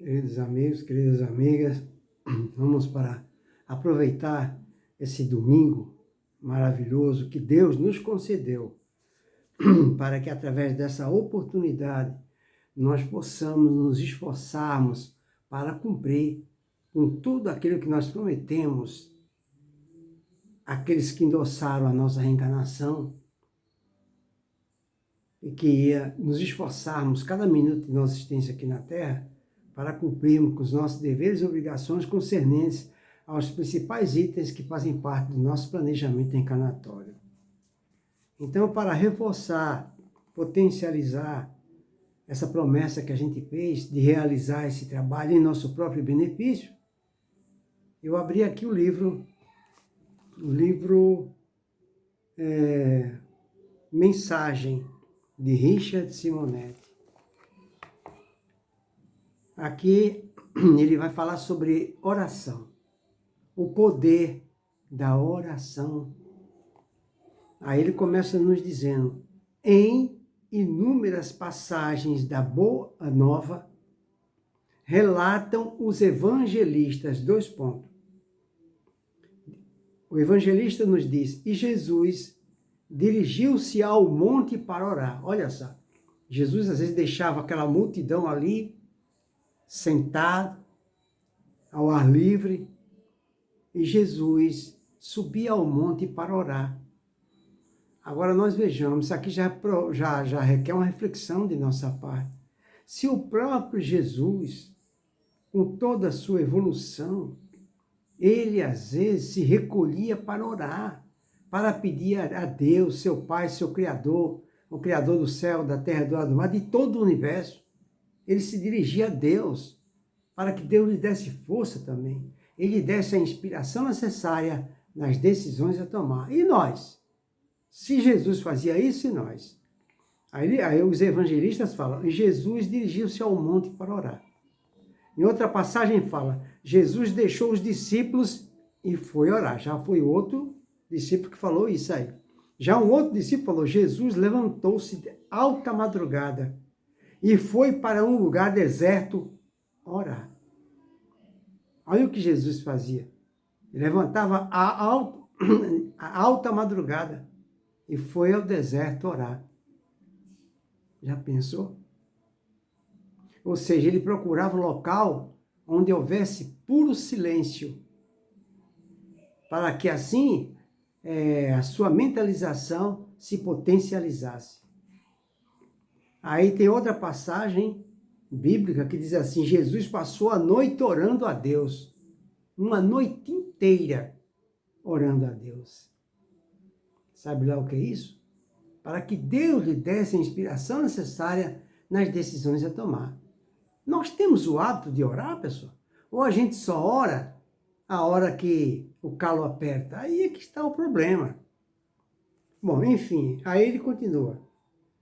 Queridos amigos, queridas amigas, vamos para aproveitar esse domingo maravilhoso que Deus nos concedeu, para que através dessa oportunidade nós possamos nos esforçarmos para cumprir com tudo aquilo que nós prometemos àqueles que endossaram a nossa reencarnação e que ia nos esforçarmos cada minuto de nossa existência aqui na Terra para cumprirmos com os nossos deveres e obrigações concernentes aos principais itens que fazem parte do nosso planejamento encarnatório. Então, para reforçar, potencializar essa promessa que a gente fez de realizar esse trabalho em nosso próprio benefício, eu abri aqui o livro Mensagem, de Richard Simonetti. Aqui ele vai falar sobre oração, o poder da oração. Aí ele começa nos dizendo: em inúmeras passagens da Boa Nova, relatam os evangelistas, O evangelista nos diz: e Jesus dirigiu-se ao monte para orar. Olha só, Jesus às vezes deixava aquela multidão ali, sentado, ao ar livre, e Jesus subia ao monte para orar. Agora nós vejamos, isso aqui já requer uma reflexão de nossa parte. Se o próprio Jesus, com toda a sua evolução, ele às vezes se recolhia para orar, para pedir a Deus, seu Pai, seu Criador, o Criador do céu, da terra, do mar, de todo o universo. Ele se dirigia a Deus, para que Deus lhe desse força também. Ele lhe desse a inspiração necessária nas decisões a tomar. E nós? Se Jesus fazia isso, e nós? Aí os evangelistas falam: Jesus dirigiu-se ao monte para orar. Em outra passagem fala: Jesus deixou os discípulos e foi orar. Já foi outro discípulo que falou isso aí. Já um outro discípulo falou: Jesus levantou-se de alta madrugada e foi para um lugar deserto orar. Olha o que Jesus fazia. Ele levantava a alta madrugada e foi ao deserto orar. Já pensou? Ou seja, ele procurava um local onde houvesse puro silêncio, para que assim a sua mentalização se potencializasse. Aí tem outra passagem bíblica que diz assim: Jesus passou a noite orando a Deus, uma noite inteira orando a Deus. Sabe lá o que é isso? Para que Deus lhe desse a inspiração necessária nas decisões a tomar. Nós temos o hábito de orar, pessoal? Ou a gente só ora a hora que o calo aperta? Aí é que está o problema. Bom, enfim, aí ele continua.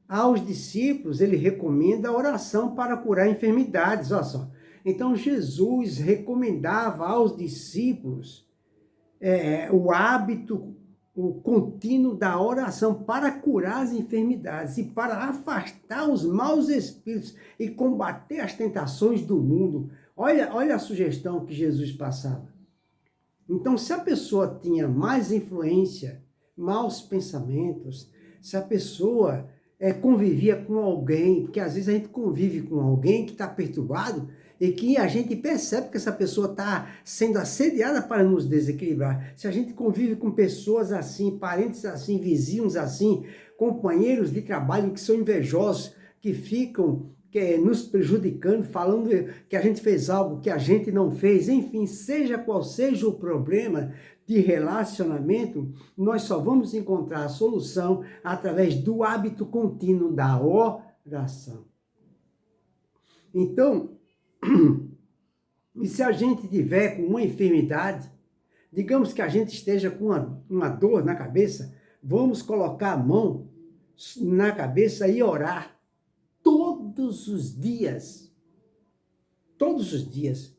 Aos discípulos ele recomenda a oração para curar enfermidades, olha só. Então Jesus recomendava aos discípulos o hábito, o contínuo da oração para curar as enfermidades e para afastar os maus espíritos e combater as tentações do mundo. Olha a sugestão que Jesus passava. Então, se a pessoa tinha mais influência, maus pensamentos, se a pessoa convivia com alguém, porque às vezes a gente convive com alguém que está perturbado e que a gente percebe que essa pessoa está sendo assediada para nos desequilibrar. Se a gente convive com pessoas assim, parentes assim, vizinhos assim, companheiros de trabalho que são invejosos, que ficam nos prejudicando, falando que a gente fez algo que a gente não fez, enfim, seja qual seja o problema de relacionamento, nós só vamos encontrar a solução através do hábito contínuo da oração. Então, e se a gente tiver com uma enfermidade, digamos que a gente esteja com uma dor na cabeça, vamos colocar a mão na cabeça e orar todos os dias. Todos os dias.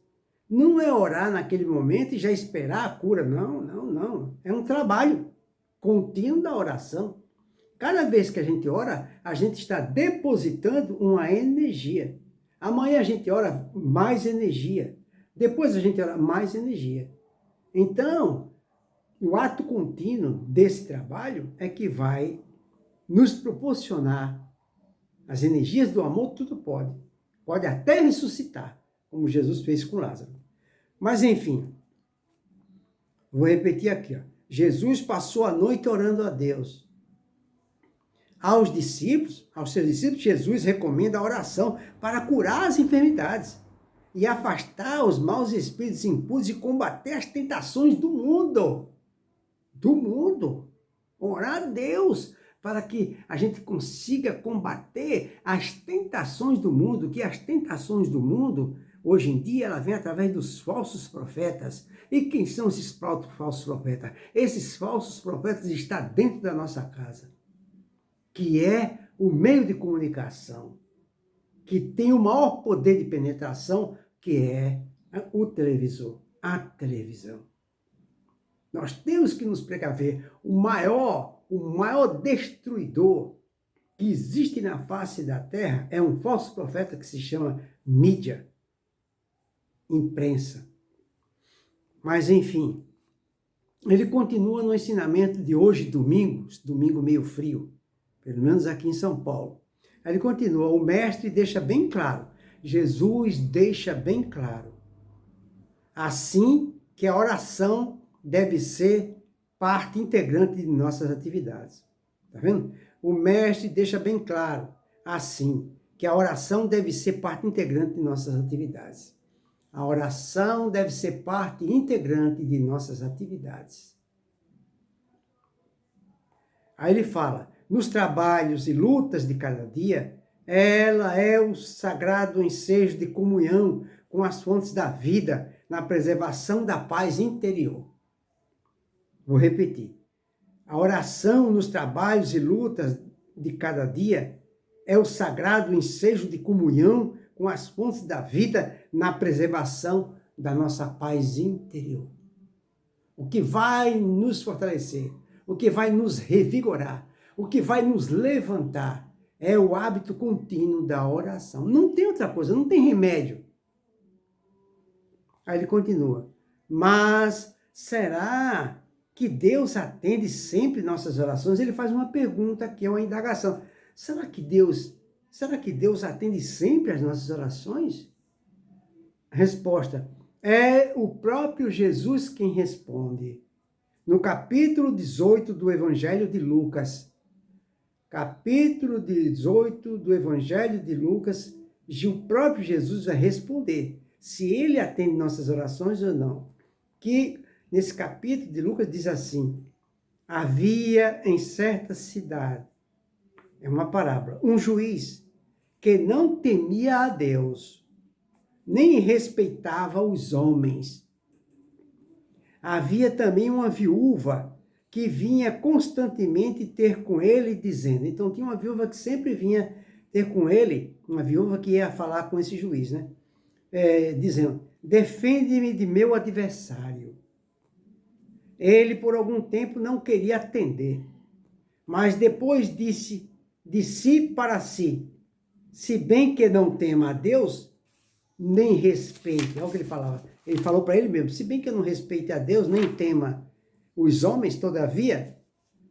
Não é orar naquele momento e já esperar a cura. Não, não, não. É um trabalho contínuo da oração. Cada vez que a gente ora, a gente está depositando uma energia. Amanhã a gente ora mais energia. Depois a gente ora mais energia. Então, o ato contínuo desse trabalho é que vai nos proporcionar as energias do amor, tudo pode. Pode até ressuscitar, como Jesus fez com Lázaro. Mas, enfim, vou repetir aqui. Ó. Jesus passou a noite orando a Deus. Aos seus discípulos, Jesus recomenda a oração para curar as enfermidades e afastar os maus espíritos impuros e combater as tentações do mundo. Do mundo. Orar a Deus para que a gente consiga combater as tentações do mundo, que as tentações do mundo, hoje em dia, ela vem através dos falsos profetas. E quem são esses falsos profetas? Esses falsos profetas estão dentro da nossa casa, que é o meio de comunicação, que tem o maior poder de penetração, que é o televisor, a televisão. Nós temos que nos precaver. O maior destruidor que existe na face da terra é um falso profeta que se chama mídia, imprensa. Mas, enfim, ele continua no ensinamento de hoje, domingo meio frio, pelo menos aqui em São Paulo. Ele continua, o mestre deixa bem claro, Jesus deixa bem claro, assim que a oração deve ser parte integrante de nossas atividades. Tá vendo? O mestre deixa bem claro, assim, que a oração deve ser parte integrante de nossas atividades. A oração deve ser parte integrante de nossas atividades. Aí ele fala, nos trabalhos e lutas de cada dia, ela é o sagrado ensejo de comunhão com as fontes da vida, na preservação da paz interior. Vou repetir. A oração nos trabalhos e lutas de cada dia é o sagrado ensejo de comunhão com as fontes da vida na preservação da nossa paz interior. O que vai nos fortalecer, o que vai nos revigorar, o que vai nos levantar é o hábito contínuo da oração. Não tem outra coisa, não tem remédio. Aí ele continua. Mas será que Deus atende sempre nossas orações? Ele faz uma pergunta que é uma indagação. Será que Deus atende sempre as nossas orações? Resposta: é o próprio Jesus quem responde. No capítulo 18 do Evangelho de Lucas, capítulo 18 do Evangelho de Lucas, o próprio Jesus vai responder se ele atende nossas orações ou não. Que nesse capítulo de Lucas diz assim, havia em certa cidade, é uma parábola, um juiz que não temia a Deus, nem respeitava os homens. Havia também uma viúva que vinha constantemente ter com ele, dizendo, então tinha uma viúva que sempre vinha ter com ele, uma viúva que ia falar com esse juiz, né? Dizendo, defende-me de meu adversário. Ele, por algum tempo, não queria atender, mas depois disse de si para si, se bem que não tema a Deus, nem respeite. Olha o que ele falava. Ele falou para ele mesmo, se bem que eu não respeite a Deus, nem tema os homens, todavia,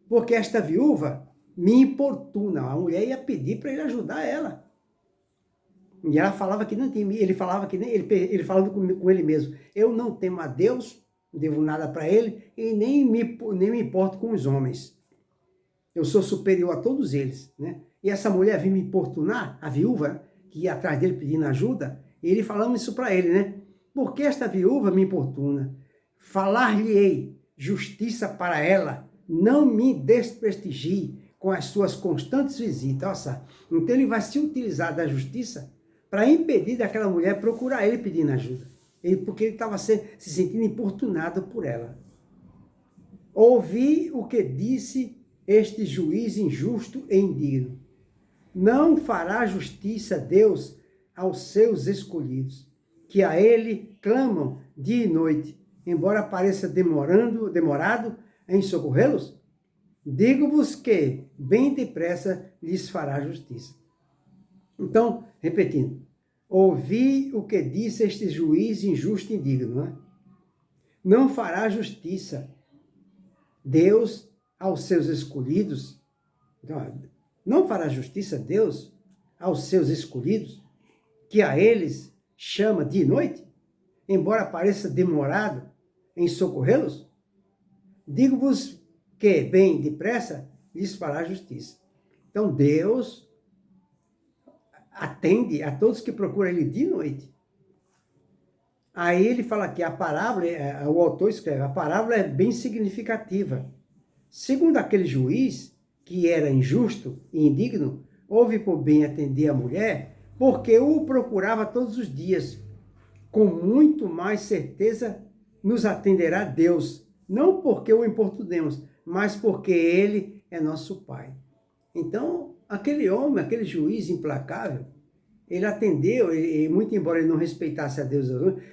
porque esta viúva me importuna. A mulher ia pedir para ele ajudar ela. E ela falava que não temia, ele falava que nem ele falando com ele mesmo, eu não temo a Deus, não devo nada para ele, e nem me importo com os homens. Eu sou superior a todos eles, né? E essa mulher vinha me importunar, a viúva, que ia atrás dele pedindo ajuda, e ele falando isso para ele, né? Porque esta viúva me importuna, falar-lhe-ei justiça para ela, não me desprestigie com as suas constantes visitas. Nossa, então ele vai se utilizar da justiça para impedir daquela mulher procurar ele pedindo ajuda. Porque ele estava se sentindo importunado por ela. Ouvi o que disse este juiz injusto e indigno. Não fará justiça Deus aos seus escolhidos, que a ele clamam dia e noite, embora pareça demorado em socorrê-los? Digo-vos que bem depressa lhes fará justiça. Então, repetindo, ouvi o que disse este juiz injusto e indigno, não é? Não fará justiça Deus aos seus escolhidos. Não fará justiça Deus aos seus escolhidos, que a eles chama de noite, embora pareça demorado em socorrê-los? Digo-vos que, bem depressa, lhes fará justiça. Então, Deus atende a todos que procuram Ele de noite. Aí ele fala que a parábola, o autor escreve, a parábola é bem significativa. Segundo aquele juiz, que era injusto e indigno, houve por bem atender a mulher, porque o procurava todos os dias. Com muito mais certeza nos atenderá Deus, não porque o importunemos, mas porque Ele é nosso Pai. Então, aquele homem, aquele juiz implacável, ele atendeu, muito embora ele não respeitasse a Deus,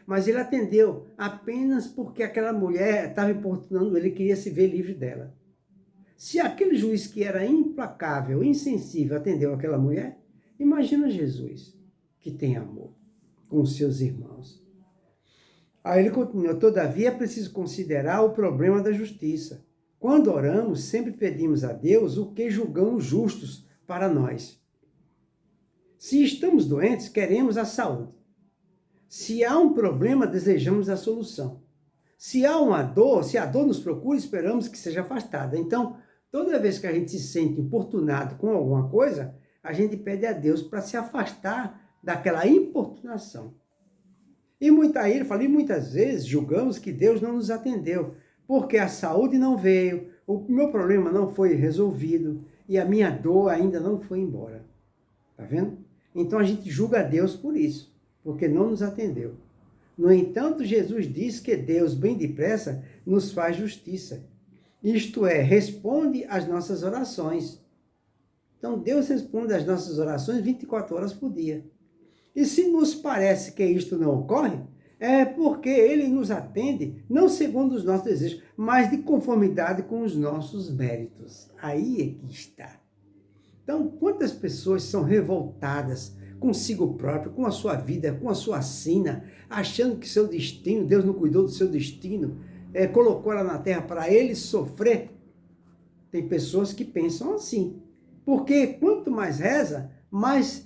mas ele atendeu apenas porque aquela mulher estava importunando ele, queria se ver livre dela. Se aquele juiz que era implacável, insensível, atendeu aquela mulher, imagina Jesus, que tem amor com os seus irmãos. Aí ele continua, todavia é preciso considerar o problema da justiça. Quando oramos, sempre pedimos a Deus o que julgamos justos para nós. Se estamos doentes, queremos a saúde. Se há um problema, desejamos a solução. Se há uma dor, se a dor nos procura, esperamos que seja afastada. Então, toda vez que a gente se sente importunado com alguma coisa, a gente pede a Deus para se afastar daquela importunação. E muitas vezes julgamos que Deus não nos atendeu, porque a saúde não veio, o meu problema não foi resolvido e a minha dor ainda não foi embora. Tá vendo? Então a gente julga a Deus por isso, porque não nos atendeu. No entanto, Jesus diz que Deus, bem depressa, nos faz justiça. Isto é, responde às nossas orações. Então Deus responde às nossas orações 24 horas por dia. E se nos parece que isto não ocorre, é porque Ele nos atende, não segundo os nossos desejos, mas de conformidade com os nossos méritos. Aí é que está. Então, quantas pessoas são revoltadas consigo próprio, com a sua vida, com a sua sina, achando que seu destino, Deus não cuidou do seu destino, colocou ela na terra para ele sofrer? Tem pessoas que pensam assim. Porque quanto mais reza, mais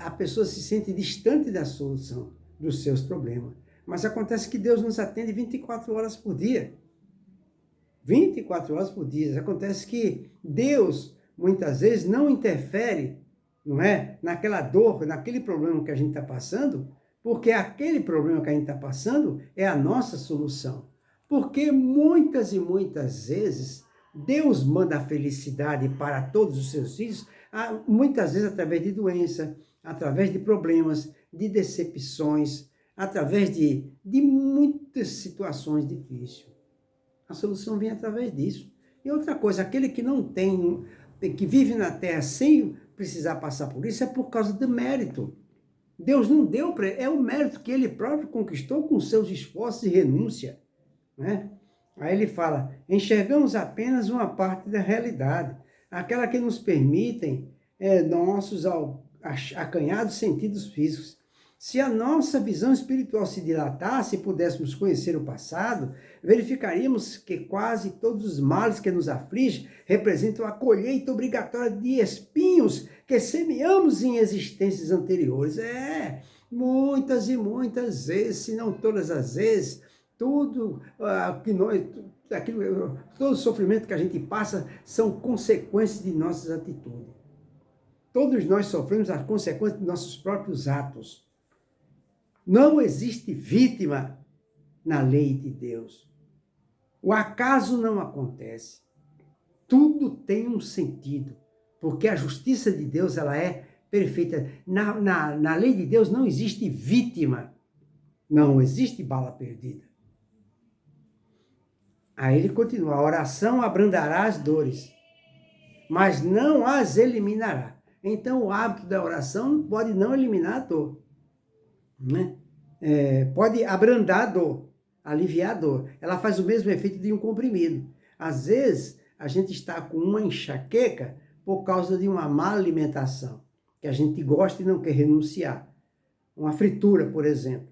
a pessoa se sente distante da solução dos seus problemas. Mas acontece que Deus nos atende 24 horas por dia. 24 horas por dia. Acontece que Deus, muitas vezes, não interfere, não é, naquela dor, naquele problema que a gente está passando, porque aquele problema que a gente está passando é a nossa solução. Porque muitas e muitas vezes Deus manda a felicidade para todos os seus filhos, muitas vezes através de doença, através de problemas, de decepções, através de muitas situações difíceis. A solução vem através disso. E outra coisa, aquele que não tem, que vive na terra sem precisar passar por isso, é por causa do mérito. Deus não deu para ele, é o mérito que ele próprio conquistou com seus esforços e renúncia. Né? Aí ele fala, enxergamos apenas uma parte da realidade, aquela que nos permitem nossos acanhados sentidos físicos. Se a nossa visão espiritual se dilatasse e pudéssemos conhecer o passado, verificaríamos que quase todos os males que nos afligem representam a colheita obrigatória de espinhos que semeamos em existências anteriores. Muitas e muitas vezes, se não todas as vezes, todo o sofrimento que a gente passa são consequências de nossas atitudes. Todos nós sofremos as consequências de nossos próprios atos. Não existe vítima na lei de Deus. O acaso não acontece. Tudo tem um sentido, porque a justiça de Deus ela é perfeita. Na lei de Deus não existe vítima, não existe bala perdida. Aí ele continua, a oração abrandará as dores, mas não as eliminará. Então o hábito da oração pode não eliminar a dor, né? Pode abrandar a dor, aliviar a dor. Ela faz o mesmo efeito de um comprimido. Às vezes, a gente está com uma enxaqueca por causa de uma má alimentação, que a gente gosta e não quer renunciar. uma fritura, por exemplo.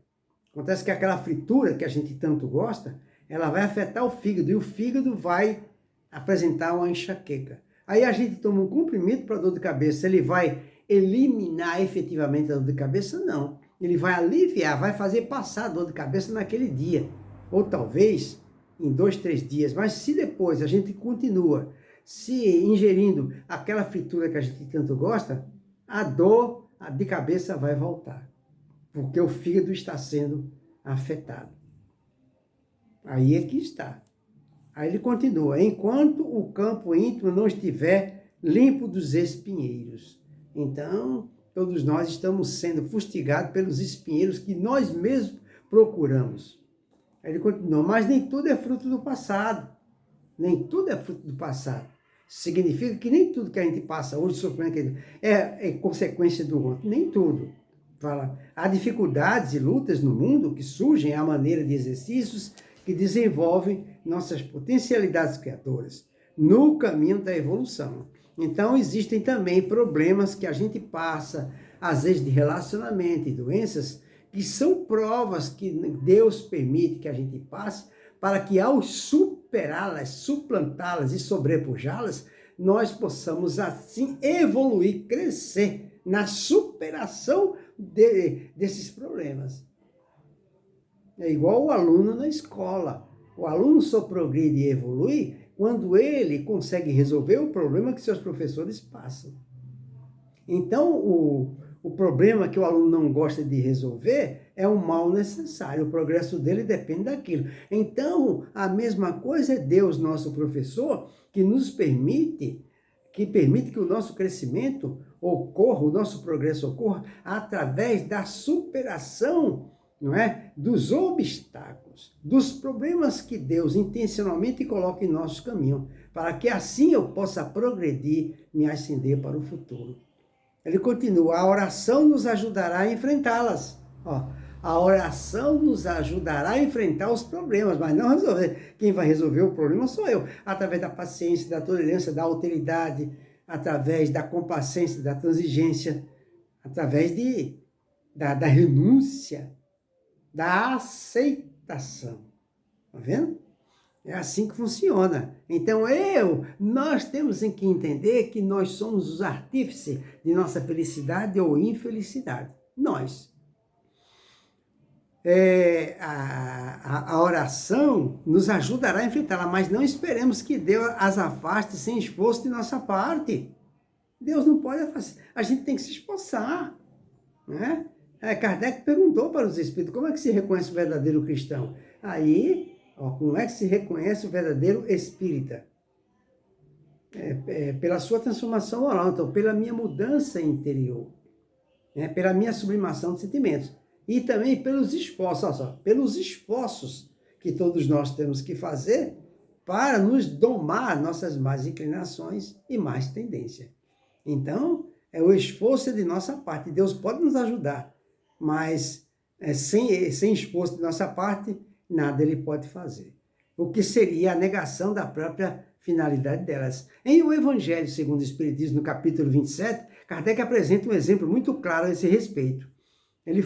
Acontece que aquela fritura que a gente tanto gosta, ela vai afetar o fígado, e o fígado vai apresentar uma enxaqueca. Aí a gente toma um comprimido para dor de cabeça, ele vai eliminar efetivamente a dor de cabeça? Não. Ele vai aliviar, vai fazer passar a dor de cabeça naquele dia. Ou talvez em 2, 3 dias. Mas se depois a gente continua se ingerindo aquela fritura que a gente tanto gosta, a dor de cabeça vai voltar. Porque o fígado está sendo afetado. Aí é que está. Aí ele continua, enquanto o campo íntimo não estiver limpo dos espinheiros. Então, todos nós estamos sendo fustigados pelos espinheiros que nós mesmos procuramos. Aí ele continua, mas nem tudo é fruto do passado. Nem tudo é fruto do passado. Significa que nem tudo que a gente passa hoje, sofrendo, é consequência do outro. Nem tudo. Fala, há dificuldades e lutas no mundo que surgem à maneira de exercícios que desenvolvem nossas potencialidades criadoras no caminho da evolução. Então, existem também problemas que a gente passa, às vezes de relacionamento e doenças, que são provas que Deus permite que a gente passe, para que ao superá-las, suplantá-las e sobrepujá-las, nós possamos assim evoluir, crescer na superação desses problemas. É igual o aluno na escola. O aluno só progride e evolui quando ele consegue resolver o problema que seus professores passam. Então, o problema que o aluno não gosta de resolver é um mal necessário. O progresso dele depende daquilo. Então, a mesma coisa é Deus, nosso professor, que nos permite que o nosso crescimento ocorra, o nosso progresso ocorra através da superação, não é? Dos obstáculos, dos problemas que Deus intencionalmente coloca em nosso caminho, para que assim eu possa progredir, me ascender para o futuro. Ele continua, a oração nos ajudará a enfrentá-las. A oração nos ajudará a enfrentar os problemas, mas não resolver. Quem vai resolver o problema sou eu, através da paciência, da tolerância, da alteridade, através da complacência, da transigência, através da renúncia, da aceitação. Tá vendo? É assim que funciona. Então nós temos que entender que nós somos os artífices de nossa felicidade ou infelicidade. Nós. A oração nos ajudará a enfrentá-la, mas não esperemos que Deus as afaste sem esforço de nossa parte. Deus não pode afastar. A gente tem que se esforçar, né? Kardec perguntou para os espíritos, como é que se reconhece o verdadeiro cristão? Aí, como é que se reconhece o verdadeiro espírita? Pela sua transformação moral, então, pela minha mudança interior, pela minha sublimação de sentimentos. E também pelos esforços, pelos esforços que todos nós temos que fazer para nos domar nossas más inclinações e más tendências. Então, o esforço de nossa parte. Deus pode nos ajudar, mas sem esforço de nossa parte, nada ele pode fazer. O que seria a negação da própria finalidade delas. Em O Evangelho segundo o Espiritismo, no capítulo 27, Kardec apresenta um exemplo muito claro a esse respeito. Ele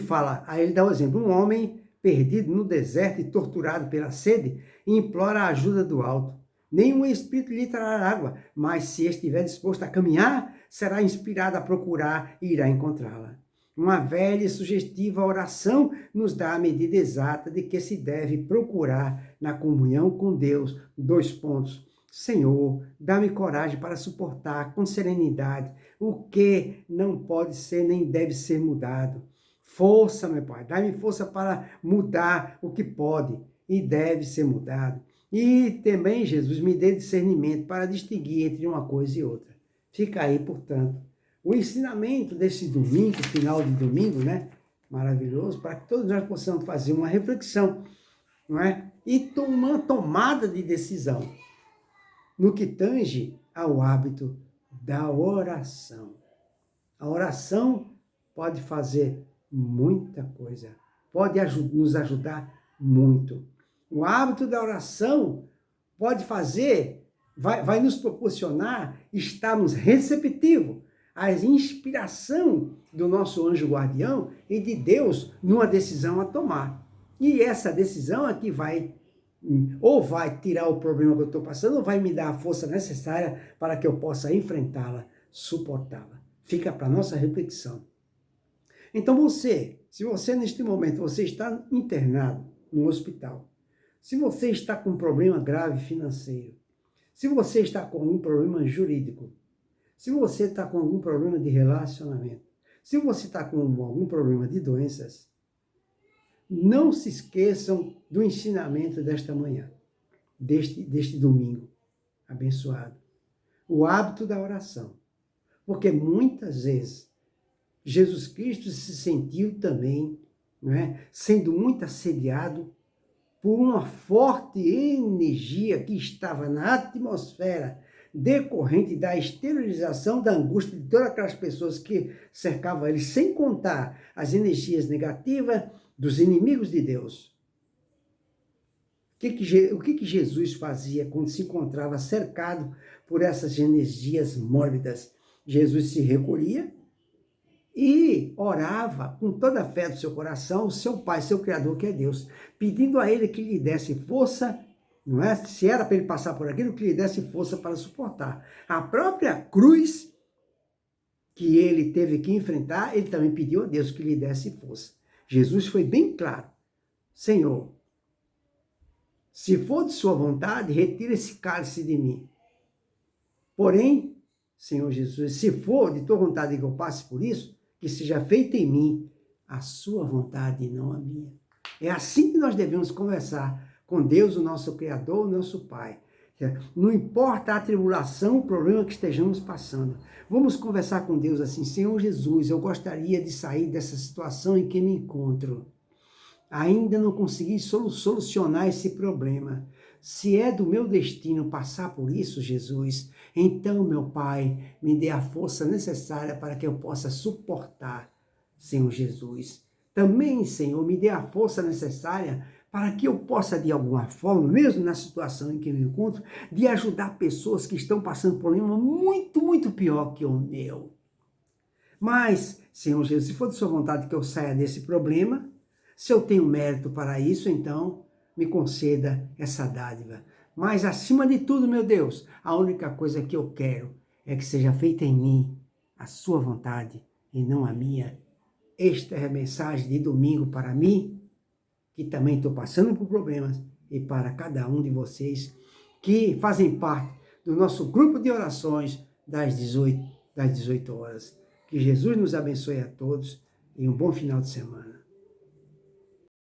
dá o exemplo, um homem perdido no deserto e torturado pela sede, implora a ajuda do alto. Nenhum espírito lhe trará água, mas se estiver disposto a caminhar, será inspirado a procurar e irá encontrá-la. Uma velha e sugestiva oração nos dá a medida exata de que se deve procurar na comunhão com Deus. 2 pontos. Senhor, dá-me coragem para suportar com serenidade o que não pode ser nem deve ser mudado. Força, meu Pai, dá-me força para mudar o que pode e deve ser mudado. E também, Jesus, me dê discernimento para distinguir entre uma coisa e outra. Fica aí, portanto, o ensinamento desse domingo, final de domingo, né? Maravilhoso, para que todos nós possamos fazer uma reflexão, não é? E uma tomada de decisão no que tange ao hábito da oração. A oração pode fazer muita coisa, pode nos ajudar muito. O hábito da oração pode fazer, vai nos proporcionar estarmos receptivos a inspiração do nosso anjo guardião e de Deus numa decisão a tomar. E essa decisão é que vai, ou vai tirar o problema que eu estou passando, ou vai me dar a força necessária para que eu possa enfrentá-la, suportá-la. Fica para a nossa reflexão. Então você, se você neste momento, você está internado no hospital, se você está com um problema grave financeiro, se você está com algum problema jurídico, se você está com algum problema de relacionamento, se você está com algum problema de doenças, não se esqueçam do ensinamento desta manhã, deste domingo abençoado. O hábito da oração. Porque muitas vezes Jesus Cristo se sentiu também, não é, sendo muito assediado por uma forte energia que estava na atmosfera decorrente da esterilização da angústia de todas aquelas pessoas que cercavam ele, sem contar as energias negativas dos inimigos de Deus. O que Jesus fazia quando se encontrava cercado por essas energias mórbidas? Jesus se recolhia e orava com toda a fé do seu coração, o seu Pai, seu Criador, que é Deus, pedindo a Ele que lhe desse força, não é? Se era para ele passar por aquilo, que lhe desse força para suportar. A própria cruz que ele teve que enfrentar, ele também pediu a Deus que lhe desse força. Jesus foi bem claro: Senhor, se for de sua vontade, retira esse cálice de mim. Porém, Senhor Jesus, se for de tua vontade que eu passe por isso, que seja feita em mim a sua vontade e não a minha. É assim que nós devemos conversar com Deus, o nosso Criador, o nosso Pai. Não importa a tribulação, o problema que estejamos passando. Vamos conversar com Deus assim: Senhor Jesus, eu gostaria de sair dessa situação em que me encontro. Ainda não consegui solucionar esse problema. Se é do meu destino passar por isso, Jesus, então, meu Pai, me dê a força necessária para que eu possa suportar, Senhor Jesus. Também, Senhor, me dê a força necessária para que eu possa, de alguma forma, mesmo na situação em que me encontro, de ajudar pessoas que estão passando por um problema muito, muito pior que o meu. Mas, Senhor Jesus, se for de sua vontade que eu saia desse problema, se eu tenho mérito para isso, então me conceda essa dádiva. Mas, acima de tudo, meu Deus, a única coisa que eu quero é que seja feita em mim a sua vontade e não a minha. Esta é a mensagem de domingo para mim, que também estou passando por problemas, e para cada um de vocês que fazem parte do nosso grupo de orações das 18 horas. Que Jesus nos abençoe a todos e um bom final de semana.